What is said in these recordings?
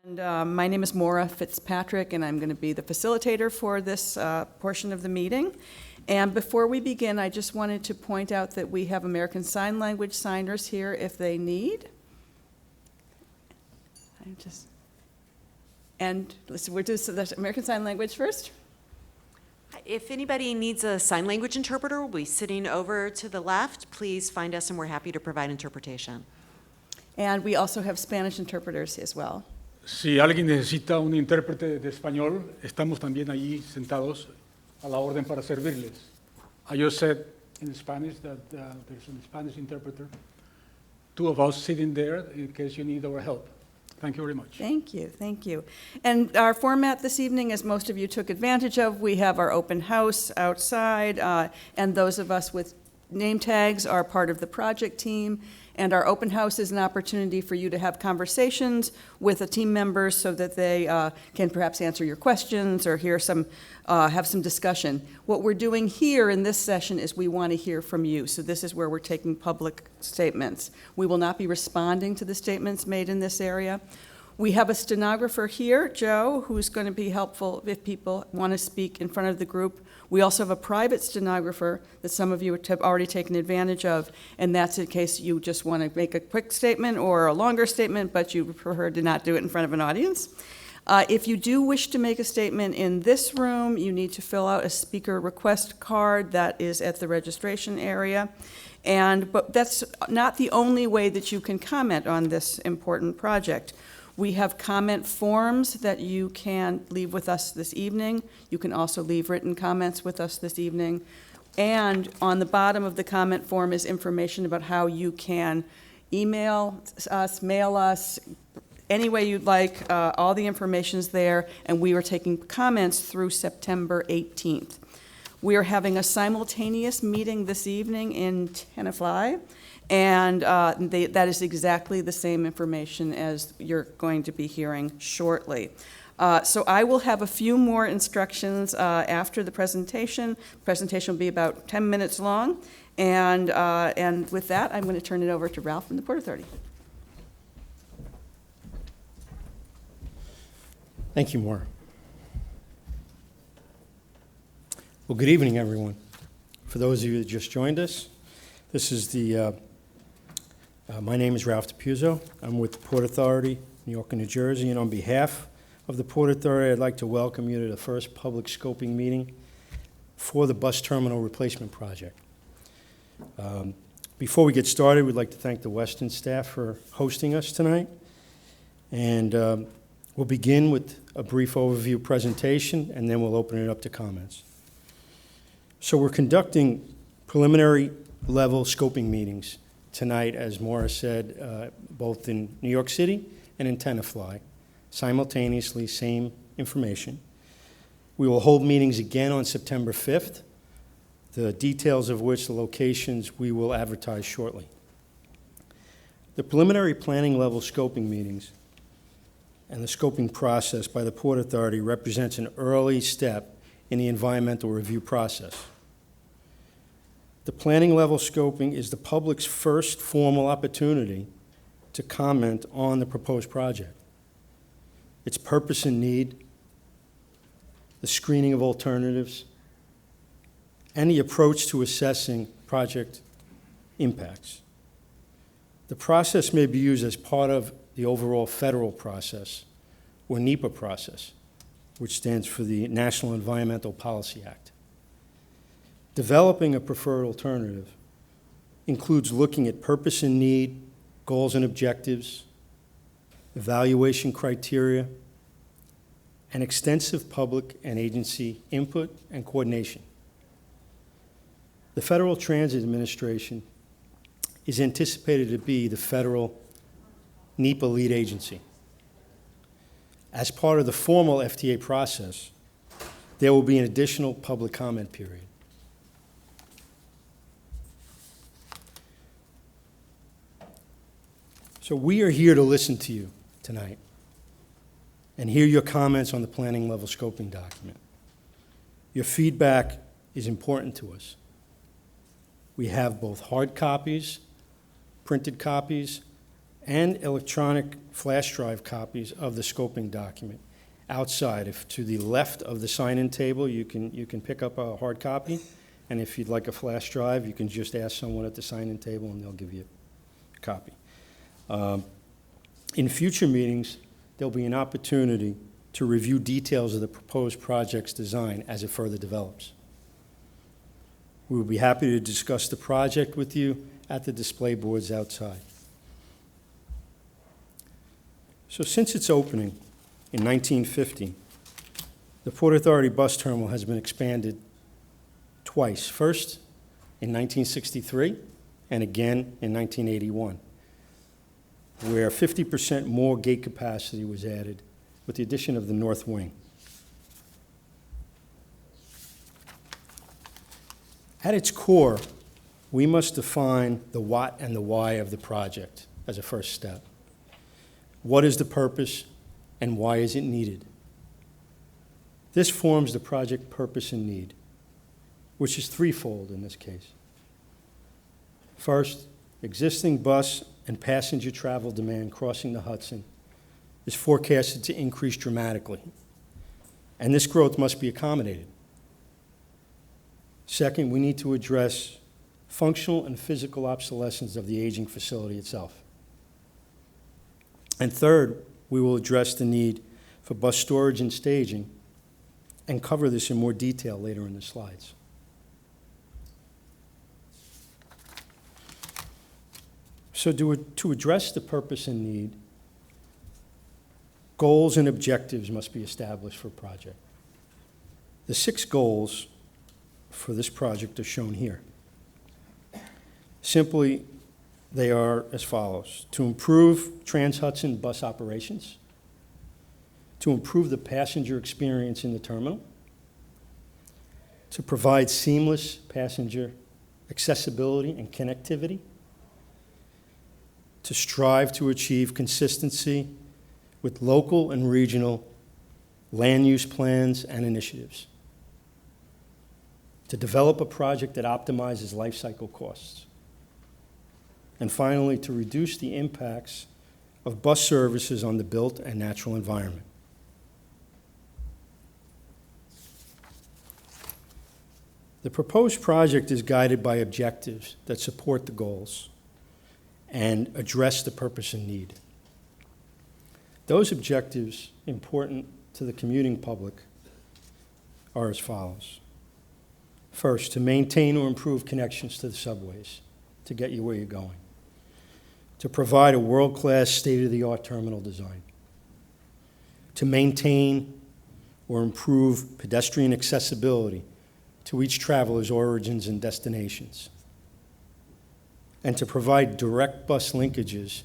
And my name is Maura Fitzpatrick, and I'm going to be the facilitator for this portion of the meeting. And before we begin, I just wanted to point out that we have American Sign Language signers here if they need. We'll do the American Sign Language first. If anybody needs a sign language interpreter, we'll be sitting over to the left. Please find us and we're happy to provide interpretation. And we also have Spanish interpreters as well. Si alguien necesita un intérprete de español, estamos también allí sentados a la orden para servirles. I just said in Spanish that there's a Spanish interpreter. Two of us sitting there in case you need our help. Thank you very much. Thank you, thank you. And our format this evening, as most of you took advantage of, we have our open house outside, and those of us with name tags are part of the project team. And our open house is an opportunity for you to have conversations with the team members so that they can perhaps answer your questions or have some discussion. What we're doing here in this session is we want to hear from you. So this is where we're taking public statements. We will not be responding to the statements made in this area. We have a stenographer here, Joe, who's going to be helpful if people want to speak in front of the group. We also have a private stenographer that some of you have already taken advantage of, and that's in case you just want to make a quick statement or a longer statement, but you prefer to not do it in front of an audience. If you do wish to make a statement in this room, you need to fill out a speaker request card that is at the registration area. But that's not the only way that you can comment on this important project. We have comment forms that you can leave with us this evening. You can also leave written comments with us this evening. And on the bottom of the comment form is information about how you can email us, mail us, any way you'd like. All the information is there, and we are taking comments through September 18th. We are having a simultaneous meeting this evening in Tenafly. And that is exactly the same information as you're going to be hearing shortly. So I will have a few more instructions after the presentation. The presentation will be about 10 minutes long. And with that, I'm going to turn it over to Ralph from the Port Authority. Thank you, Maura. Well, good evening, everyone. For those of you that just joined us, this is my name is Ralph DiPuzzo. I'm with the Port Authority, New York and New Jersey, and on behalf of the Port Authority, I'd like to welcome you to the first public scoping meeting for the bus terminal replacement project. Before we get started, we'd like to thank the Weston staff for hosting us tonight. And we'll begin with a brief overview presentation, and then we'll open it up to comments. So we're conducting preliminary level scoping meetings tonight, as Maura said, both in New York City and in Tenafly, simultaneously, same information. We will hold meetings again on September 5th, the details of which, the locations, we will advertise shortly. The preliminary planning level scoping meetings and the scoping process by the Port Authority represents an early step in the environmental review process. The planning level scoping is the public's first formal opportunity to comment on the proposed project, its purpose and need, the screening of alternatives, and the approach to assessing project impacts. The process may be used as part of the overall federal process, or NEPA process, which stands for the National Environmental Policy Act. Developing a preferred alternative includes looking at purpose and need, goals and objectives, evaluation criteria, and extensive public and agency input and coordination. The Federal Transit Administration is anticipated to be the federal NEPA lead agency. As part of the formal FTA process, there will be an additional public comment period. So we are here to listen to you tonight and hear your comments on the planning level scoping document. Your feedback is important to us. We have both hard copies, printed copies, and electronic flash drive copies of the scoping document. Outside, if to the left of the sign-in table, you can pick up a hard copy, and if you'd like a flash drive, you can just ask someone at the sign-in table and they'll give you a copy. In future meetings, there'll be an opportunity to review details of the proposed project's design as it further develops. We will be happy to discuss the project with you at the display boards outside. So since its opening in 1950, the Port Authority Bus Terminal has been expanded twice. First in 1963 and again in 1981, where 50% more gate capacity was added with the addition of the north wing. At its core, we must define the what and the why of the project as a first step. What is the purpose and why is it needed? This forms the project purpose and need, which is threefold in this case. First, existing bus and passenger travel demand crossing the Hudson is forecasted to increase dramatically, and this growth must be accommodated. Second, we need to address functional and physical obsolescence of the aging facility itself. And third, we will address the need for bus storage and staging and cover this in more detail later in the slides. So to address the purpose and need, goals and objectives must be established for a project. The 6 goals for this project are shown here. Simply, they are as follows: to improve Trans-Hudson bus operations, to improve the passenger experience in the terminal, to provide seamless passenger accessibility and connectivity, to strive to achieve consistency with local and regional land use plans and initiatives, to develop a project that optimizes life cycle costs, and finally, to reduce the impacts of bus services on the built and natural environment. The proposed project is guided by objectives that support the goals and address the purpose and need. Those objectives important to the commuting public are as follows. First, to maintain or improve connections to the subways to get you where you're going. To provide a world-class, state-of-the-art terminal design. To maintain or improve pedestrian accessibility to each traveler's origins and destinations. And to provide direct bus linkages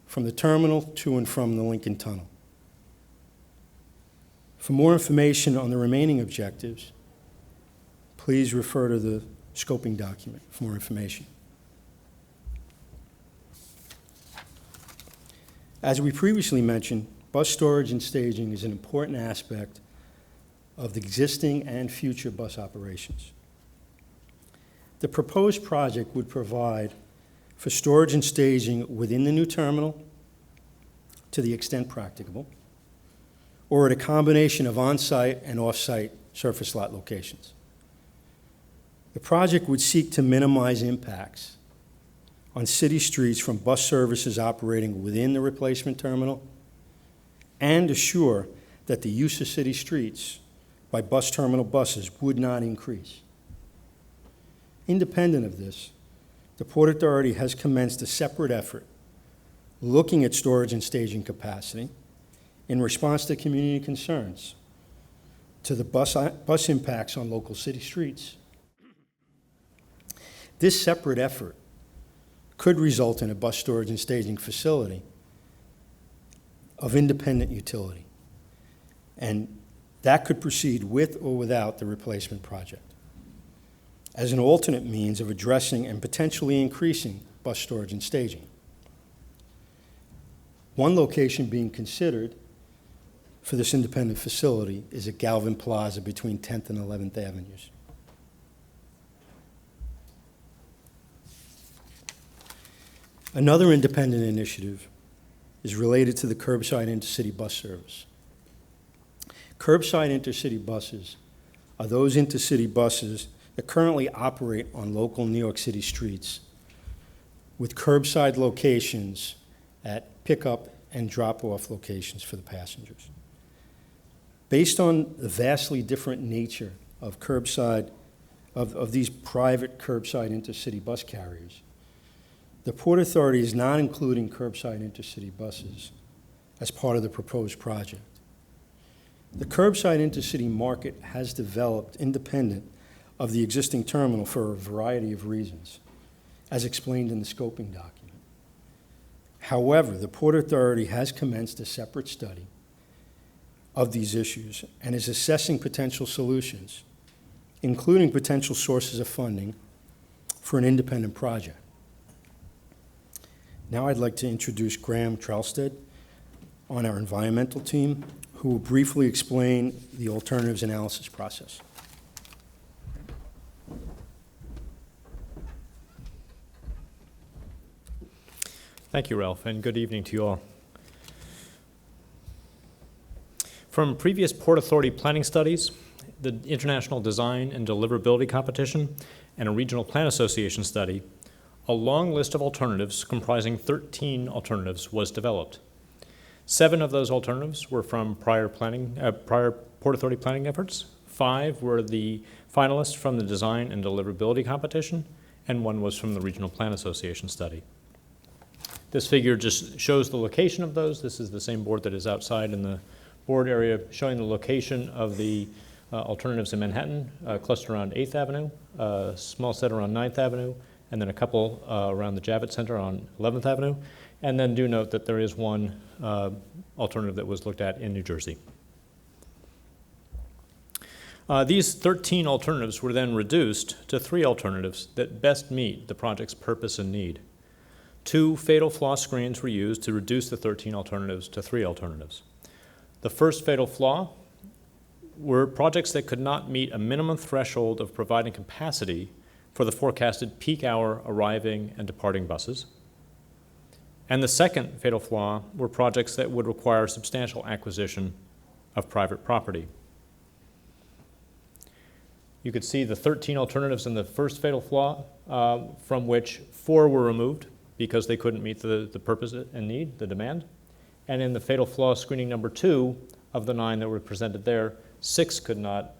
from the terminal to and from the Lincoln Tunnel. For more information on the remaining objectives, please refer to the scoping document for more information. As we previously mentioned, bus storage and staging is an important aspect of the existing and future bus operations. The proposed project would provide for storage and staging within the new terminal to the extent practicable, or at a combination of on-site and off-site surface lot locations. The project would seek to minimize impacts on city streets from bus services operating within the replacement terminal and assure that the use of city streets by bus terminal buses would not increase. Independent of this, the Port Authority has commenced a separate effort looking at storage and staging capacity in response to community concerns to the bus impacts on local city streets. This separate effort could result in a bus storage and staging facility of independent utility, and that could proceed with or without the replacement project as an alternate means of addressing and potentially increasing bus storage and staging. One location being considered for this independent facility is at Galvin Plaza between 10th and 11th Avenues. Another independent initiative is related to the Curbside Intercity bus service. Curbside Intercity buses are those intercity buses that currently operate on local New York City streets with curbside locations at pickup and drop-off locations for the passengers. Based on the vastly different nature of these private curbside intercity bus carriers, the Port Authority is not including curbside intercity buses as part of the proposed project. The curbside intercity market has developed independent of the existing terminal for a variety of reasons, as explained in the scoping document. However, the Port Authority has commenced a separate study of these issues and is assessing potential solutions, including potential sources of funding for an independent project. Now I'd like to introduce Graham Trelstead on our environmental team, who will briefly explain the alternatives analysis process. Thank you, Ralph, and good evening to you all. From previous Port Authority planning studies, the International Design and Deliverability Competition, and a Regional Plan Association study, a long list of alternatives comprising 13 alternatives was developed. 7 of those alternatives were from prior Port Authority planning efforts. 5 were the finalists from the Design and Deliverability Competition, and 1 was from the Regional Plan Association study. This figure just shows the location of those. This is the same board that is outside in the board area, showing the location of the alternatives in Manhattan, a cluster around 8th Avenue, a small set around 9th Avenue, and then a couple around the Javits Center on 11th Avenue. And then do note that there is one alternative that was looked at in New Jersey. These 13 alternatives were then reduced to 3 alternatives that best meet the project's purpose and need. 2 fatal flaw screens were used to reduce the 13 alternatives to 3 alternatives. The first fatal flaw were projects that could not meet a minimum threshold of providing capacity for the forecasted peak hour arriving and departing buses. And the second fatal flaw were projects that would require substantial acquisition of private property. You could see the 13 alternatives in the first fatal flaw, from which 4 were removed because they couldn't meet the purpose and need, the demand. And in the fatal flaw screening number 2, of the 9 that were presented there, 6 could not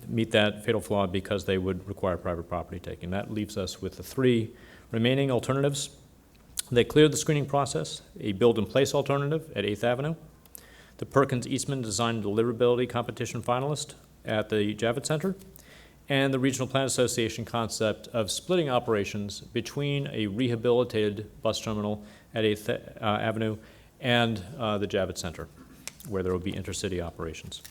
meet that fatal flaw because they would require private property taking. That leaves us with the 3 remaining alternatives. They cleared the screening process: a build-in-place alternative at 8th Avenue, the Perkins-Eastman Design and Deliverability Competition finalist at the Javits Center, and the Regional Plan Association concept of splitting operations between a rehabilitated bus terminal at 8th Avenue and the Javits Center, where there will be intercity operations.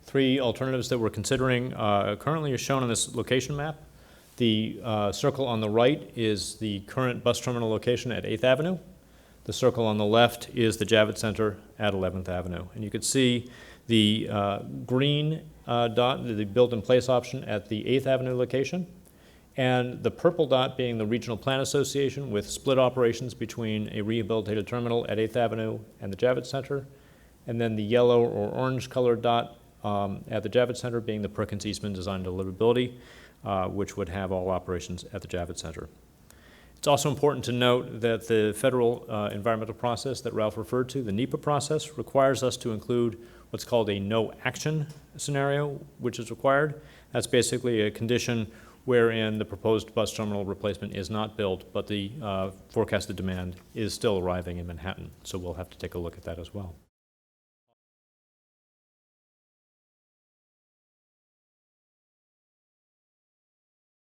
3 alternatives that we're considering currently are shown on this location map. The circle on the right is the current bus terminal location at 8th Avenue. The circle on the left is the Javits Center at 11th Avenue. And you can see the green dot, the build-in-place option at the 8th Avenue location, and the purple dot being the Regional Plan Association with split operations between a rehabilitated terminal at 8th Avenue and the Javits Center, and then the yellow or orange colored dot at the Javits Center being the Perkins-Eastman Design and Deliverability, which would have all operations at the Javits Center. It's also important to note that the federal environmental process that Ralph referred to, the NEPA process, requires us to include what's called a no-action scenario, which is required. That's basically a condition wherein the proposed bus terminal replacement is not built, but the forecasted demand is still arriving in Manhattan. So we'll have to take a look at that as well.